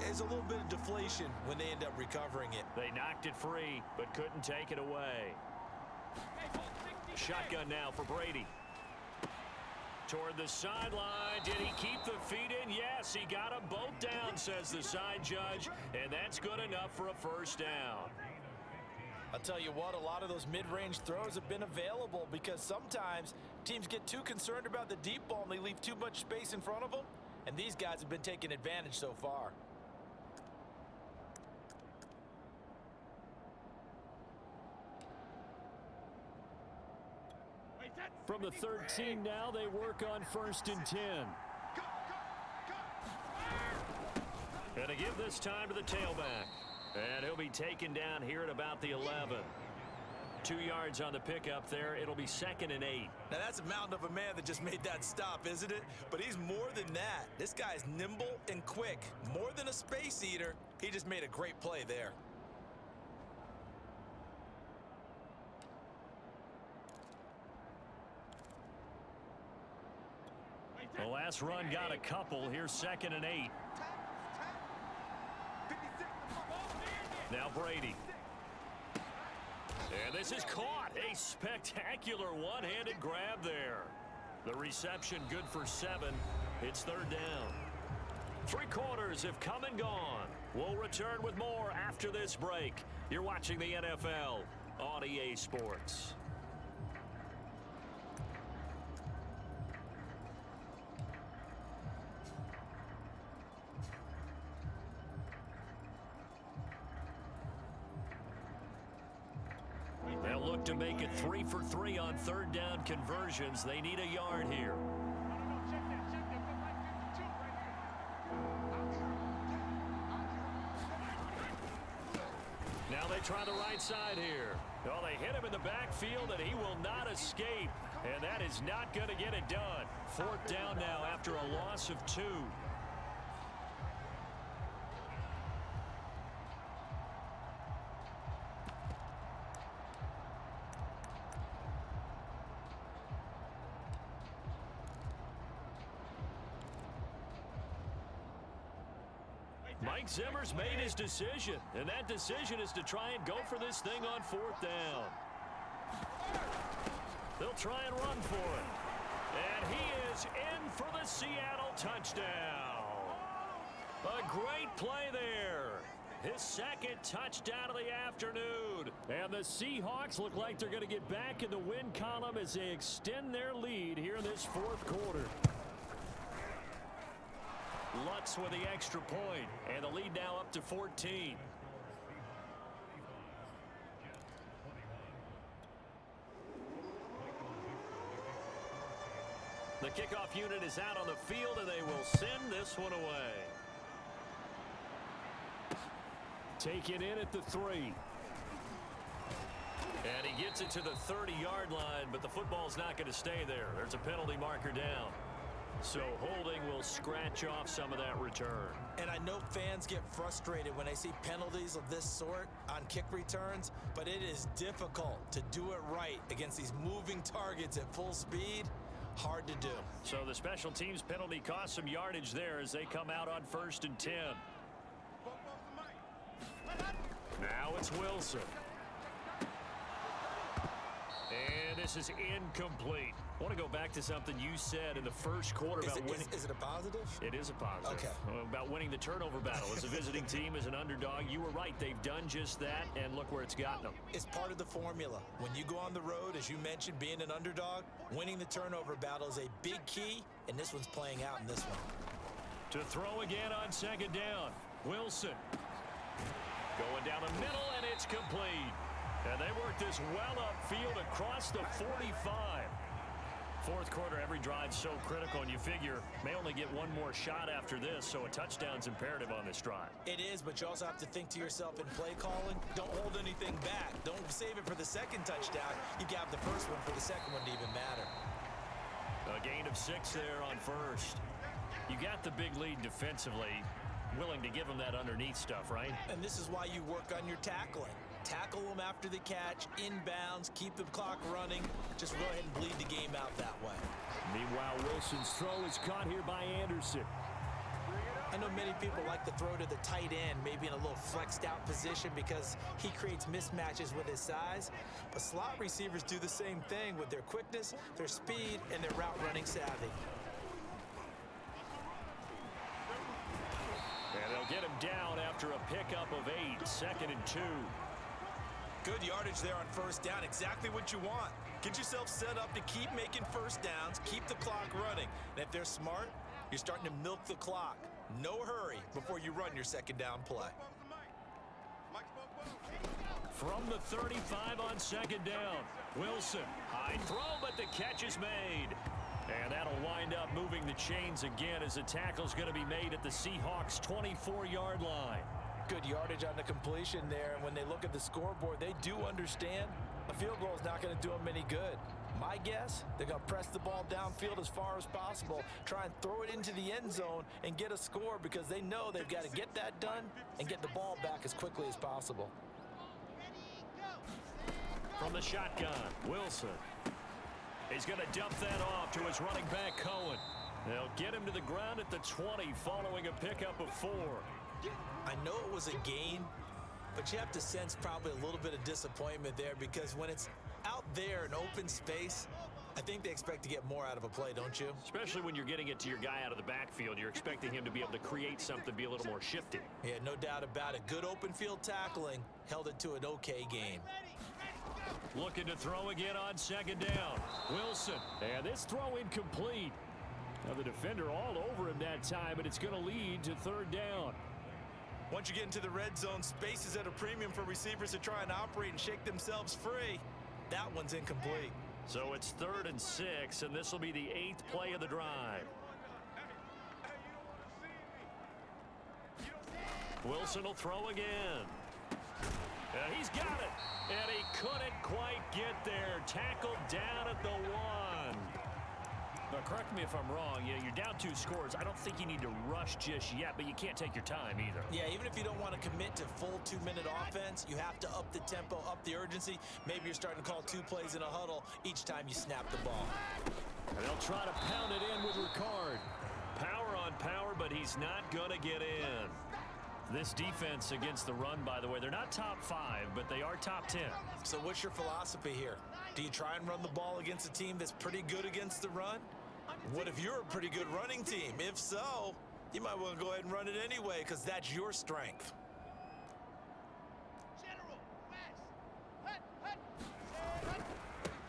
It's a little bit of deflation when they end up recovering it. They knocked it free, but couldn't take it away. Shotgun now for Brady. Toward the sideline. Did he keep the feet in? Yes, he got them both down, says the side judge, and that's good enough for a first down. I'll tell you what, a lot of those mid-range throws have been available because sometimes teams get too concerned about the deep ball and they leave too much space in front of them, and these guys have been taking advantage so far. From the 13 now, they work on 1st and 10. And to give this time to the tailback. And he'll be taken down here at about the 11. 2 yards on the pickup there. It'll be 2nd and 8. Now, that's a mountain of a man that just made that stop, isn't it? But he's more than that. This guy's nimble and quick. More than a space eater. He just made a great play there. The last run got a couple. Here's 2nd and 8. Now Brady. And this is caught. A spectacular one-handed grab there. The reception good for 7. It's 3rd down. 3 quarters have come and gone. We'll return with more after this break. You're watching the NFL on EA Sports. They'll look to make it 3 for 3 on 3rd down conversions. They need a yard here. Now they try the right side here. Oh, they hit him in the backfield, and he will not escape. And that is not going to get it done. 4th down now after a loss of 2. Mike Zimmer's made his decision, and that decision is to try and go for this thing on 4th down. They'll try and run for it. And he is in for the Seattle touchdown. A great play there. His 2nd touchdown of the afternoon. And the Seahawks look like they're going to get back in the win column as they extend their lead here in this 4th quarter. Lutz with the extra point, and the lead now up to 14. The kickoff unit is out on the field, and they will send this one away. Taken in at the 3. And he gets it to the 30-yard line, but the football's not going to stay there. There's a penalty marker down. So holding will scratch off some of that return. And I know fans get frustrated when they see penalties of this sort on kick returns, but it is difficult to do it right against these moving targets at full speed. Hard to do. So the special teams penalty cost some yardage there as they come out on 1st and 10. Now it's Wilson. And this is incomplete. I want to go back to something you said in the first quarter about winning. Is it a positive? It is a positive. Okay. About winning the turnover battle. As a visiting team, as an underdog, you were right. They've done just that, and look where it's gotten them. It's part of the formula. When you go on the road, as you mentioned, being an underdog, winning the turnover battle is a big key, and this one's playing out in this one. To throw again on 2nd down. Wilson. Going down the middle, and it's complete. And they work this well upfield across the 45. Fourth quarter, every drive so critical, and you figure may only get one more shot after this, so a touchdown's imperative on this drive. It is, but you also have to think to yourself in play calling, don't hold anything back. Don't save it for the second touchdown. You can have the first one for the second one to even matter. A gain of 6 there on first. You got the big lead defensively, willing to give them that underneath stuff, right? And this is why you work on your tackling. Tackle them after the catch, inbounds, keep the clock running. Just go ahead and bleed the game out that way. Meanwhile, Wilson's throw is caught here by Anderson. I know many people like to throw to the tight end, maybe in a little flexed out position because he creates mismatches with his size. But slot receivers do the same thing with their quickness, their speed, and their route running savvy. And they'll get him down after a pickup of 8, 2nd and 2. Good yardage there on first down, exactly what you want. Get yourself set up to keep making first downs, keep the clock running. And if they're smart, you're starting to milk the clock. No hurry before you run your second down play. From the 35 on second down, Wilson, high throw, but the catch is made. And that'll wind up moving the chains again as the tackle's going to be made at the Seahawks' 24-yard line. Good yardage on the completion there, and when they look at the scoreboard, they do understand a field goal is not going to do them any good. My guess, they're going to press the ball downfield as far as possible, try and throw it into the end zone and get a score because they know they've got to get that done and get the ball back as quickly as possible. From the shotgun, Wilson. He's going to dump that off to his running back, Cohen. They'll get him to the ground at the 20 following a pickup of 4. I know it was a gain, but you have to sense probably a little bit of disappointment there because when it's out there in open space, I think they expect to get more out of a play, don't you? Especially when you're getting it to your guy out of the backfield. You're expecting him to be able to create something, be a little more shifty. Yeah, no doubt about it. Good open field tackling held it to an okay gain. Looking to throw again on second down. Wilson, and this throw incomplete. Now the defender all over him that time, and it's going to lead to third down. Once you get into the red zone, space is at a premium for receivers to try and operate and shake themselves free. That one's incomplete. So it's 3rd and 6, and this will be the 8th play of the drive. Wilson will throw again. And he's got it. And he couldn't quite get there. Tackled down at the 1. Now, correct me if I'm wrong. Yeah, you're down 2 scores. I don't think you need to rush just yet, but you can't take your time either. Yeah, even if you don't want to commit to full 2-minute offense, you have to up the tempo, up the urgency. Maybe you're starting to call 2 plays in a huddle each time you snap the ball. And they'll try to pound it in with Ricard. Power on power, but he's not going to get in. This defense against the run, by the way, they're not top 5, but they are top 10. So what's your philosophy here? Do you try and run the ball against a team that's pretty good against the run? What if you're a pretty good running team? If so, you might well go ahead and run it anyway because that's your strength.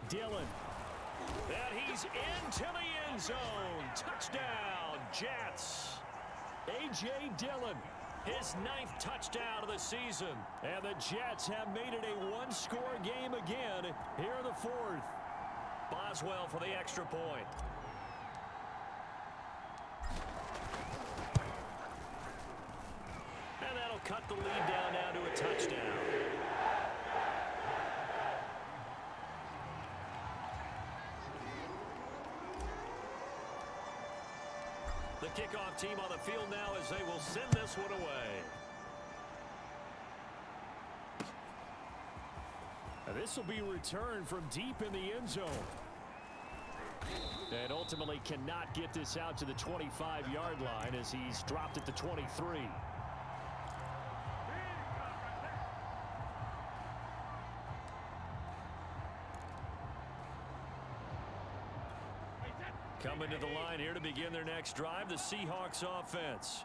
Dillon. And he's into the end zone. Touchdown, Jets. A.J. Dillon, his 9th touchdown of the season. And the Jets have made it a 1-score game again here in the 4th. Boswell for the extra point. And that'll cut the lead down now to a touchdown. The kickoff team on the field now as they will send this one away. And this will be returned from deep in the end zone. And ultimately cannot get this out to the 25-yard line as he's dropped at the 23. Coming to the line here to begin their next drive, the Seahawks offense.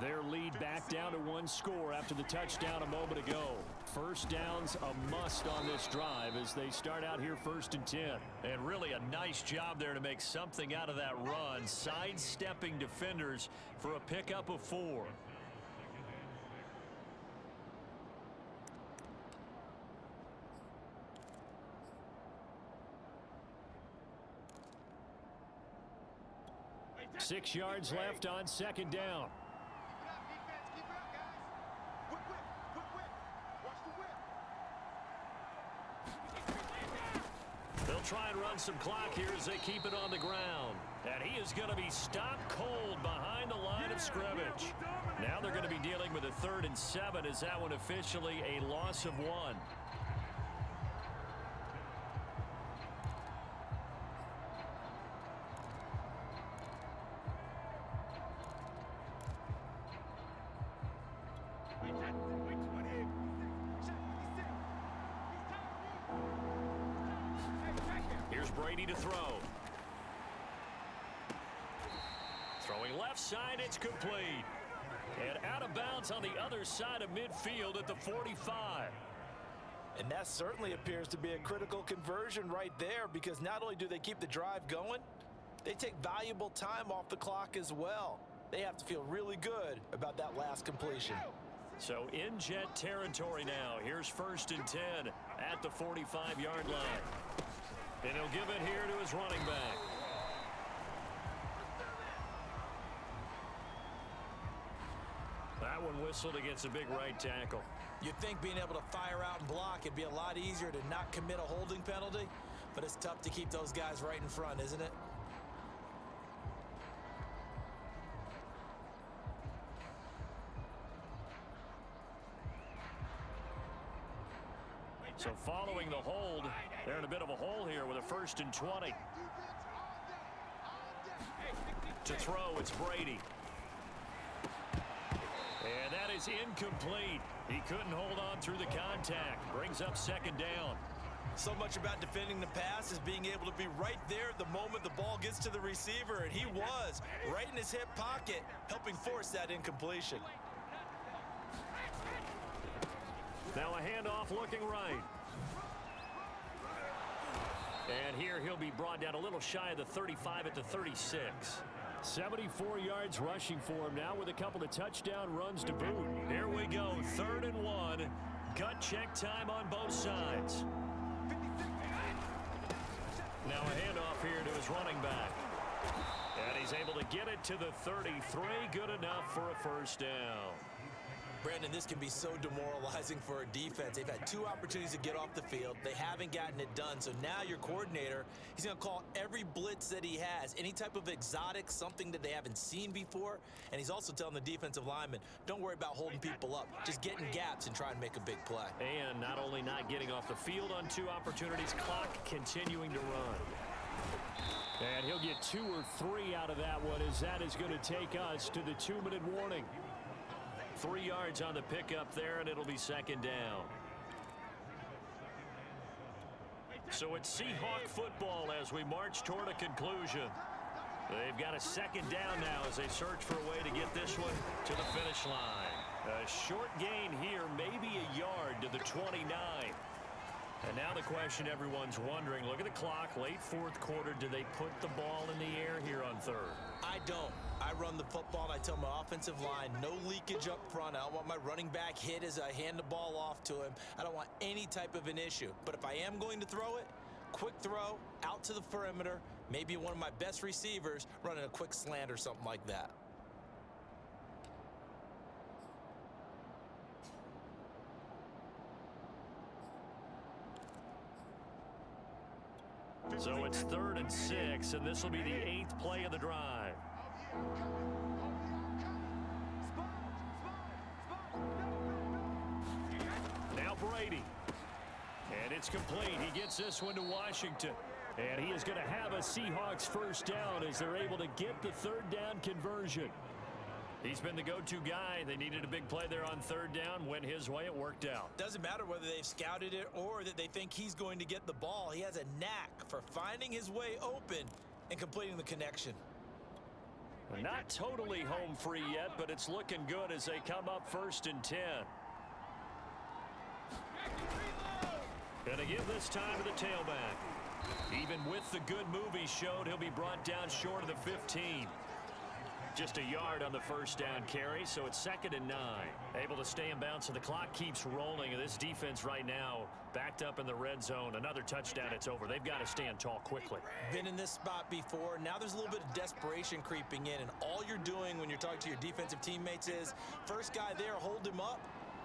Their lead back down to 1 score after the touchdown a moment ago. First down's a must on this drive as they start out here 1st and 10. And really a nice job there to make something out of that run, sidestepping defenders for a pickup of 4. 6 yards left on second down. Keep it up, defense. Keep it up, guys. Quick whip. Quick whip. Watch the whip. They'll try and run some clock here as they keep it on the ground. And he is going to be stopped cold behind the line of scrimmage. Now they're going to be dealing with a 3rd and 7 as that one officially a loss of 1. Here's Brady to throw. Throwing left side, it's complete. And out of bounds on the other side of midfield at the 45. And that certainly appears to be a critical conversion right there, because not only do they keep the drive going, they take valuable time off the clock as well. They have to feel really good about that last completion. So in jet territory now. Here's 1st and 10 at the 45-yard line. And he'll give it here to his running back. That one whistled against a big right tackle. You'd think being able to fire out and block it'd be a lot easier to not commit a holding penalty, but it's tough to keep those guys right in front, isn't it? So following the hold, they're in a bit of a hole here with a 1st and 20. To throw, it's Brady. And that is incomplete. He couldn't hold on through the contact. Brings up 2nd down. So much about defending the pass is being able to be right there at the moment the ball gets to the receiver, and he was right in his hip pocket, helping force that incompletion. Now a handoff looking right. And here he'll be brought down a little shy of the 35 at the 36. 74 yards rushing for him now with a couple of touchdown runs to boot. Here we go, 3rd and 1. Gut check time on both sides. Now a handoff here to his running back. And he's able to get it to the 33. Good enough for a 1st down. Brandon, this can be so demoralizing for a defense. They've had 2 opportunities to get off the field. They haven't gotten it done. So now your coordinator, he's going to call every blitz that he has, any type of exotic, something that they haven't seen before. And he's also telling the defensive lineman, don't worry about holding people up. Just get in gaps and try and make a big play. And not only not getting off the field on 2 opportunities, clock continuing to run. And he'll get 2 or 3 out of that one, as that is going to take us to the 2-minute warning. 3 yards on the pickup there, and it'll be 2nd down. So it's Seahawk football as we march toward a conclusion. They've got a 2nd down now as they search for a way to get this one to the finish line. A short gain here, maybe a yard to the 29. And now the question everyone's wondering, look at the clock, late 4th quarter, do they put the ball in the air here on 3rd? I don't. I run the football, and I tell my offensive line, no leakage up front. I don't want my running back hit as I hand the ball off to him. I don't want any type of an issue. But if I am going to throw it, quick throw, out to the perimeter, maybe one of my best receivers running a quick slant or something like that. So it's 3rd and 6, and this will be the 8th play of the drive. Now Brady. And it's complete. He gets this one to Washington. And he is going to have a Seahawks 1st down as they're able to get the 3rd down conversion. He's been the go-to guy. They needed a big play there on 3rd down. Went his way. It worked out. Doesn't matter whether they've scouted it or that they think he's going to get the ball. He has a knack for finding his way open and completing the connection. Not totally home free yet, but it's looking good as they come up 1st and 10. And they give this time to the tailback. Even with the good move he showed, he'll be brought down short of the 15. Just a yard on the first down carry, so it's 2nd and 9. Able to stay in bounds, so the clock keeps rolling, and this defense right now backed up in the red zone. Another touchdown, it's over. They've got to stand tall quickly. Been in this spot before. Now there's a little bit of desperation creeping in, and all you're doing when you're talking to your defensive teammates is, first guy there, hold him up.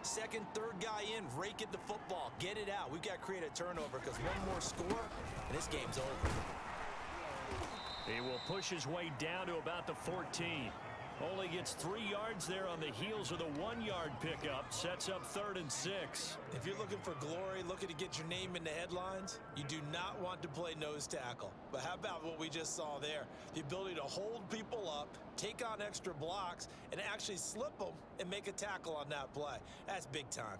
Second, third guy in, rake at the football. Get it out. We've got to create a turnover because one more score, and this game's over. He will push his way down to about the 14. Only gets 3 yards there on the heels of the 1-yard pickup. Sets up 3rd and 6. If you're looking for glory, looking to get your name in the headlines, you do not want to play nose tackle. But how about what we just saw there? The ability to hold people up, take on extra blocks, and actually slip them and make a tackle on that play. That's big time.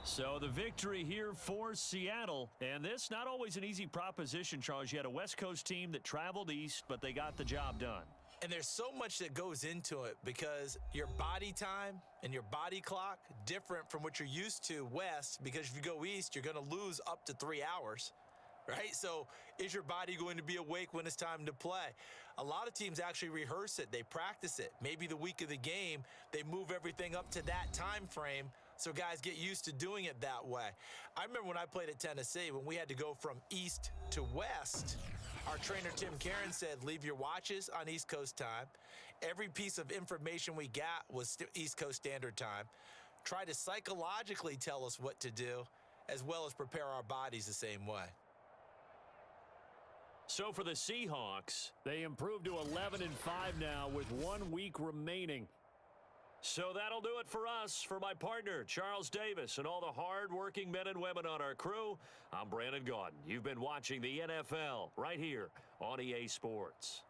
So the victory here for Seattle. And this not always an easy proposition, Charles. You had a West Coast team that traveled east, but they got the job done. And there's so much that goes into it because your body time and your body clock different from what you're used to west, because if you go east, you're going to lose up to 3 hours. Right? So is your body going to be awake when it's time to play? A lot of teams actually rehearse it. They practice it. Maybe the week of the game, they move everything up to that time frame so guys get used to doing it that way. I remember when I played at Tennessee, when we had to go from east to west, our trainer Tim Karen said, leave your watches on East Coast time. Every piece of information we got was East Coast Standard Time. Try to psychologically tell us what to do, as well as prepare our bodies the same way. So for the Seahawks, they improved to 11-5 now with 1 week remaining. So that'll do it for us. For my partner, Charles Davis, and all the hard-working men and women on our crew, I'm Brandon Gaudin. You've been watching the NFL right here on EA Sports.